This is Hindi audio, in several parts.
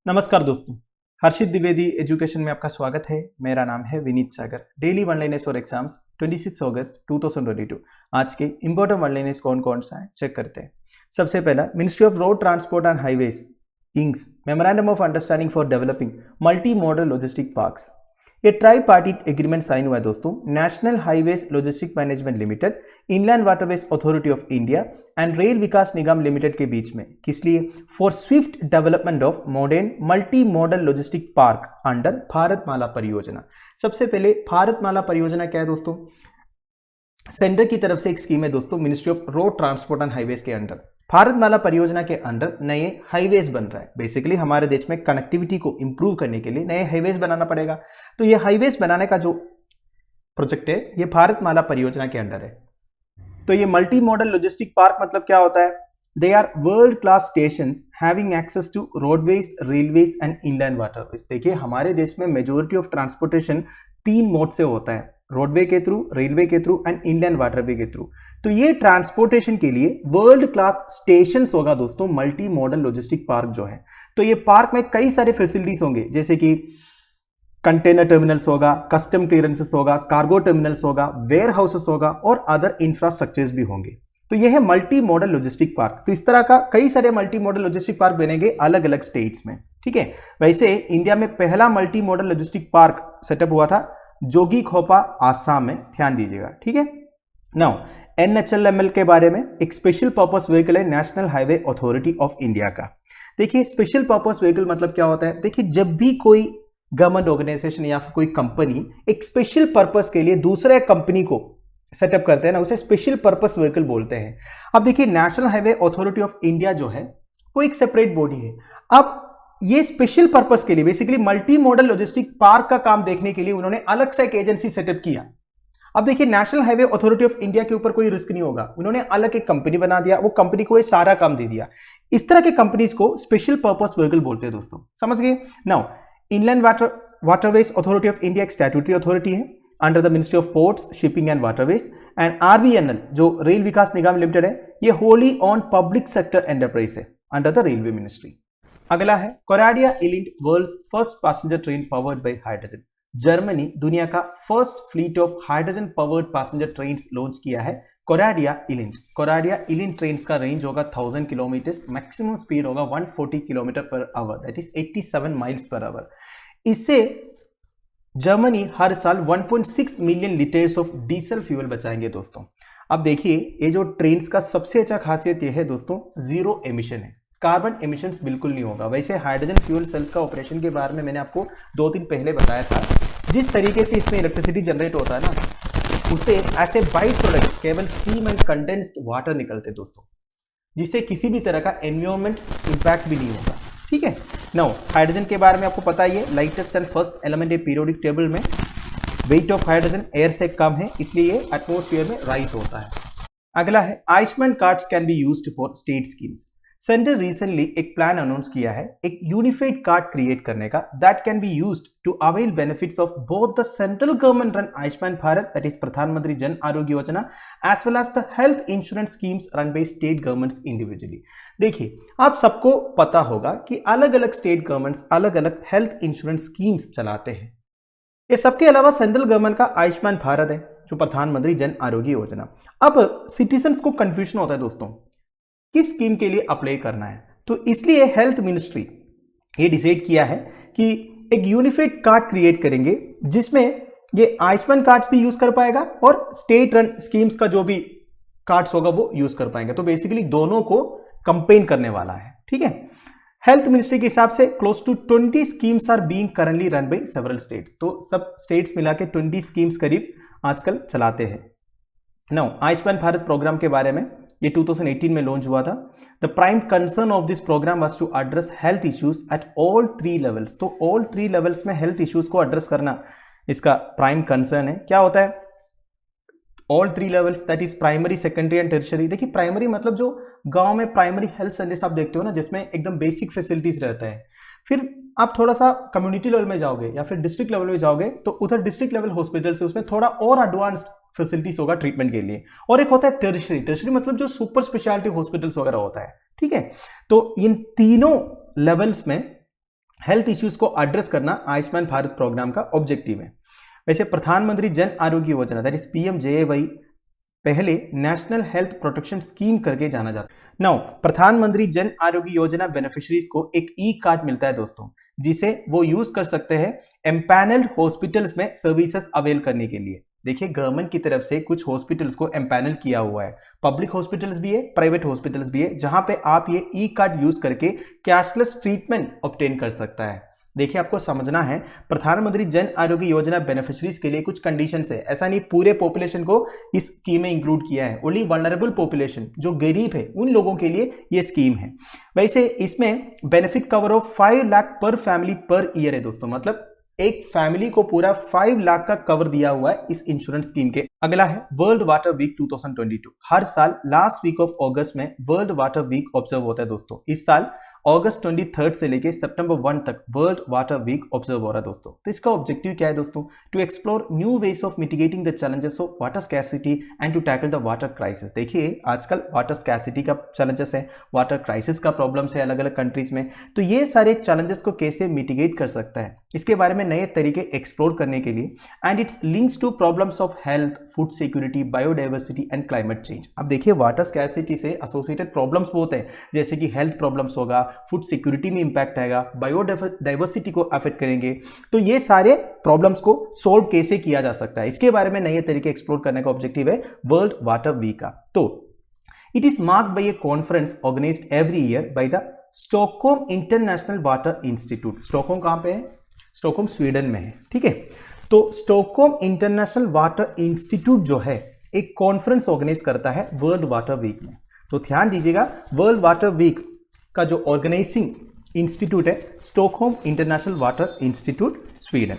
नमस्कार दोस्तों, हर्षित द्विवेदी एजुकेशन में आपका स्वागत है। मेरा नाम है Vineet Sagar. Daily one liners for exams 26 अगस्त 2022। आज के इंपॉर्टेंट वन लाइनर्स कौन कौन सा है चेक करते हैं। सबसे पहला, ministry of road transport and highways inks memorandum of understanding for developing multi modal logistic parks. ये ट्राई पार्टी एग्रीमेंट साइन हुआ है दोस्तों national highways logistic management limited, inland waterways authority of India and rail Vikas Nigam limited के बीच में। किस लिए? For Swift development of modern multi modal logistic park under Bharatmala परियोजना। सबसे पहले भारतमाला परियोजना क्या है दोस्तों? सेंटर की तरफ से एक स्कीम है दोस्तों, ministry of road transport and highways के अंडर। भारतमाला परियोजना के अंडर नए हाईवेज बन रहा है। बेसिकली हमारे देश में कनेक्टिविटी को इंप्रूव करने के लिए नए हाईवेज बनाना पड़ेगा। तो ये हाईवेज बनाने का जो प्रोजेक्ट है ये भारतमाला परियोजना के अंडर है। तो ये मल्टी मॉडल लॉजिस्टिक पार्क मतलब क्या होता है? They are world class stations having access to roadways, railways and inland waterways. देखिए हमारे देश में मेजॉरिटी ऑफ ट्रांसपोर्टेशन 3 मोड से होता है, रोडवे के थ्रू, रेलवे के थ्रू एंड इनलैंड वाटरवे के थ्रू। तो ये ट्रांसपोर्टेशन के लिए वर्ल्ड क्लास स्टेशंस होगा दोस्तों मल्टी मॉडल लॉजिस्टिक पार्क जो है। तो ये पार्क में कई सारे फैसिलिटीज होंगे, जैसे कि कंटेनर टर्मिनल्स होगा, कस्टम क्लियरेंसेस होगा, कार्गो टर्मिनल्स होगा, वेयर हाउसेस होगा और अदर इंफ्रास्ट्रक्चर्स भी होंगे। तो यह है मल्टी मॉडल लॉजिस्टिक पार्क। तो इस तरह का कई सारे मल्टी मॉडल लॉजिस्टिक पार्क बनेंगे अलग अलग स्टेट्स में। ठीक है, वैसे इंडिया में पहला multi modal logistic park setup हुआ था जोगीघोपा, आसाम में। ध्यान दीजिएगा, ठीक है। नाउ NHLML के बारे में, एक स्पेशल पर्पस व्हीकल है national highway authority of India का। देखिए स्पेशल पर्पस व्हीकल मतलब क्या होता है? देखिए जब भी कोई गवर्नमेंट ऑर्गेनाइजेशन या फिर कोई कंपनी एक स्पेशल पर्पस के लिए दूसरे कंपनी को सेटअप करते हैं ना, उसे स्पेशल पर्पस व्हीकल बोलते हैं। अब देखिए national highway authority of India जो है वो एक सेपरेट बॉडी है। अब ये स्पेशल पर्पस के लिए basically multi modal logistic park का काम देखने के लिए उन्होंने अलग से एक एजेंसी सेटअप किया। अब देखिए national highway authority of India के ऊपर कोई रिस्क नहीं होगा, उन्होंने अलग एक कंपनी बना दिया, वो कंपनी को ये सारा काम दे दिया। इस तरह के कंपनीज को स्पेशल पर्पस व्हीकल बोलते हैं दोस्तों, समझ गए। Now inland waterways authority of India एक स्टैट्यूटरी अथॉरिटी है under the ministry of ports, shipping and waterways. And RVNL जो रेल विकास निगम लिमिटेड है, ये wholly owned public sector enterprise है अंडर द रेलवे मिनिस्ट्री। अगला है Coradia iLint, world's first passenger train powered by hydrogen. Germany दुनिया का first fleet of hydrogen powered passenger train launch किया है, Coradia iLint. Coradia iLint train का रेंज होगा 1000 किलोमीटर, मैक्सिमम स्पीड होगा 140 kilometre per hour, that is 87 miles per hour. इससे जर्मनी हर साल 1.6 million litres of diesel fuel बचाएंगे दोस्तों। अब देखिए ये जो ट्रेन का सबसे अच्छा खासियत ये है दोस्तों, जीरो एमिशन है, कार्बन एमिशंस बिल्कुल नहीं होगा। वैसे हाइड्रोजन फ्यूल सेल्स का ऑपरेशन के बारे में मैंने आपको 2 दिन पहले बताया था। जिस तरीके से इसमें इलेक्ट्रिसिटी जनरेट होता है ना, उसे ऐसे बाई प्रोडक्ट केवल स्टीम एंड कंडेंस्ड वाटर निकलते दोस्तों, जिससे किसी भी तरह का एनवायरमेंट इंपैक्ट भी नहीं होगा। ठीक है। नाउ हाइड्रोजन के बारे में आपको पता ही है, लाइटेस्ट एंड फर्स्ट एलिमेंट है पीरियोडिक टेबल में। वेट ऑफ हाइड्रोजन एयर से कम है, इसलिए ये एटमॉस्फेयर में राइज होता है। अगला है Ayushman cards can be used for state schemes. Centre recently एक प्लान अनाउंस किया है एक यूनिफाइड कार्ड क्रिएट करने का, that can be used to avail benefits of both the central government run Ayushman Bharat, that is Pradhan Mantri Jan Arogya Yojana, as well as the health insurance schemes run by state governments individually. देखिए आप सबको पता होगा कि अलग अलग स्टेट गवर्नमेंट्स अलग अलग हेल्थ इंश्योरेंस स्कीम्स चलाते हैं। ये सबके अलावा सेंट्रल गवर्नमेंट का आयुष्मान भारत है, जो प्रधानमंत्री जन आरोग्य योजना। अब सिटीजन्स को कंफ्यूजन होता है दोस्तों किस स्कीम के लिए अप्लाई करना है, तो इसलिए हेल्थ मिनिस्ट्री ये डिसाइड किया है कि एक यूनिफाइड कार्ड क्रिएट करेंगे, जिसमें ये आयुष्मान कार्ड्स भी यूज कर पाएगा और स्टेट रन स्कीम्स का जो भी कार्ड्स होगा वो यूज कर पाएंगे। तो बेसिकली दोनों को कंपेन करने वाला है। ठीक है। हेल्थ मिनिस्ट्री के हिसाब से close to 20 schemes are being currently run by several states. तो सब स्टेट्स मिला के 20 स्कीम्स करीब आजकल चलाते हैं। नाउ आयुष्मान भारत प्रोग्राम के बारे में, ये 2018 में लॉन्च हुआ था। The prime concern of this programme was to address health issues at all 3 levels. तो ऑल 3 लेवल्स में हेल्थ इश्यूज को एड्रेस करना इसका प्राइम कंसर्न है। क्या होता है all 3 levels? That is primary, secondary and tertiary. देखिए प्राइमरी मतलब जो गांव में प्राइमरी हेल्थ सेंटर्स आप देखते हो ना, जिसमें एकदम बेसिक फैसिलिटीज रहता है। फिर आप थोड़ा सा कम्युनिटी लेवल में जाओगे या फिर डिस्ट्रिक्ट लेवल में जाओगे, तो उधर डिस्ट्रिक्ट लेवल हॉस्पिटल से उसमें थोड़ा और एडवांस्ड फैसिलिटीज होगा ट्रीटमेंट के लिए। और एक होता है टर्शियरी। टर्शियरी मतलब जो सुपर स्पेशलिटी हॉस्पिटल्स वगैरह होता है। ठीक है। तो इन तीनों लेवल्स में हेल्थ इश्यूज को एड्रेस करना आयुष्मान भारत प्रोग्राम का ऑब्जेक्टिव है। वैसे प्रधानमंत्री जन आरोग्य योजना दैट इज PMJAY पहले नेशनल हेल्थ प्रोटेक्शन स्कीम करके जाना जाता है। नाउ प्रधानमंत्री जन आरोग्य योजना बेनिफिशरीज को एक ई कार्ड मिलता है दोस्तों, जिसे वो यूज कर सकते हैं एम्पैनल्ड हॉस्पिटल्स में सर्विसेज अवेल करने के लिए। देखिए गवर्नमेंट की तरफ से कुछ हॉस्पिटल्स को एम्पैनल किया हुआ है, पब्लिक हॉस्पिटल्स भी है, प्राइवेट हॉस्पिटल्स भी है, जहां पे आप ये ई कार्ड यूज करके कैशलेस ट्रीटमेंट ऑब्टेन कर सकता है। देखिए आपको समझना है प्रधानमंत्री जन आरोग्य योजना बेनिफिशरीज के लिए कुछ कंडीशंस है। ऐसा नहीं पूरे पॉपुलेशन को इस स्कीम में इंक्लूड किया है, ओनली वल्नरेबल पॉपुलेशन जो गरीब है उन लोगों के लिए ये स्कीम है। वैसे इसमें बेनिफिट कवर ऑफ 5 लाख पर फैमिली पर ईयर है दोस्तों, मतलब एक फैमिली को पूरा 5 लाख का कवर दिया हुआ है इस इंश्योरेंस स्कीम के। अगला है वर्ल्ड वाटर वीक 2022। हर साल लास्ट वीक ऑफ अगस्त में वर्ल्ड वाटर वीक ऑब्जर्व होता है दोस्तों। इस साल अगस्त 23 से लेके सितंबर 1 तक वर्ल्ड वाटर वीक ऑब्जर्व हो रहा है दोस्तों। तो इसका ऑब्जेक्टिव क्या है दोस्तों? To explore new ways of mitigating the challenges of water scarcity and to tackle the water crisis. देखिए आजकल वाटर स्कैसिटी का चैलेंजेस है, वाटर क्राइसिस का प्रॉब्लम्स है अलग अलग कंट्रीज में, तो ये सारे चैलेंजेस को कैसे मिटिगेट कर सकता है, इसके बारे में नए तरीके एक्सप्लोर करने के लिए and its links to problems of health, food security, biodiversity and climate change. अब देखिए वाटर स्कैसिटी से एसोसिएटेड प्रॉब्लम्स बहुत है, जैसे कि हेल्थ प्रॉब्लम्स होगा, फूड सिक्योरिटी में इंपैक्ट आएगा, बायोडाइवर्सिटी को अफेक्ट करेंगे। तो ये सारे प्रॉब्लम्स को सोल्व कैसे किया जा सकता है, इसके बारे में नए तरीके एक्सप्लोर करने का ऑब्जेक्टिव है वर्ल्ड वाटर वीक का। तो it is marked by a conference organised every year by the Stockholm International Water Institute. Stockholm कहां पे है? स्टॉकहोम स्वीडन में है, ठीक है। तो स्टॉकहोम इंटरनेशनल वाटर इंस्टीट्यूट जो है एक कॉन्फ्रेंस ऑर्गेनाइज करता है वर्ल्ड वाटर वीक में। तो ध्यान दीजिएगा वर्ल्ड वाटर वीक का जो ऑर्गेनाइजिंग इंस्टीट्यूट है Stockholm International Water Institute Sweden.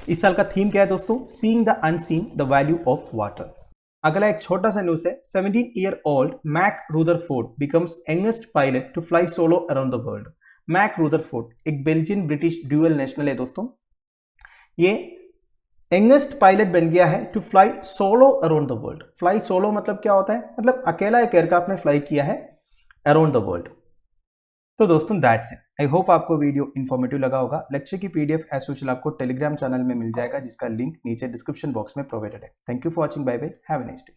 इस साल का थीम क्या है दोस्तों? Seeing the unseen the value of water. अगला एक छोटा सा न्यूज है। 17-year-old Mack Rutherford becomes youngest pilot to fly solo around the world. Mack Rutherford एक बेल्जियन ब्रिटिश ड्यूअल नेशनल है दोस्तों। ये यंगेस्ट पायलट बन गया है to fly solo around the world. Fly solo मतलब क्या होता है? मतलब अकेला एक एयरक्राफ्ट में फ्लाई किया है अराउंड द वर्ल्ड। तो दोस्तों दैट्स इट। आई होप आपको वीडियो इन्फॉर्मेटिव लगा होगा। लेक्चर की PDF एज यूजुअल आपको टेलीग्राम चैनल में मिल जाएगा, जिसका लिंक नीचे डिस्क्रिप्शन बॉक्स में प्रोवाइडेड है। Thank you for watching. Bye bye, have a nice day.